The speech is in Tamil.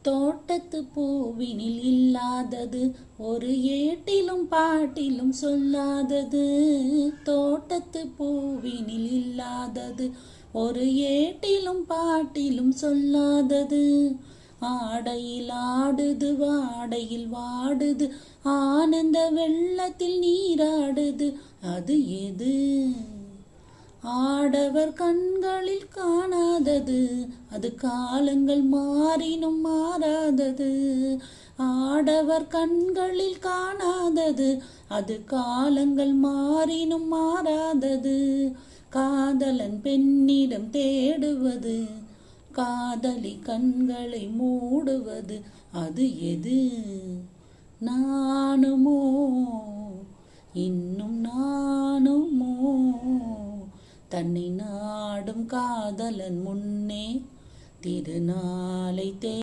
தோட்டத்து பூவினில் இல்லாதது ஒரு ஏட்டிலும் பாட்டிலும் சொல்லாதது. தோட்டத்து பூவினில் இல்லாதது ஒரு ஏட்டிலும் பாட்டிலும் சொல்லாதது. ஆடையில் ஆடுது வாடையில் வாடுது ஆனந்த வெள்ளத்தில் நீராடுது அது எது? ஆடவர் கண்களில் காணாதது அது காலங்கள் மாறினும் மாறாதது. ஆடவர் கண்களில் காணாதது அது காலங்கள் மாறினும் மாறாதது. காதலன் பெண்ணிடம் தேடுவது காதலி கண்களை மூடுவது அது எது? நானுமோ இன்னும் நானுமோ தன்னை நாடும் காதலன் முன்னே திருநாளை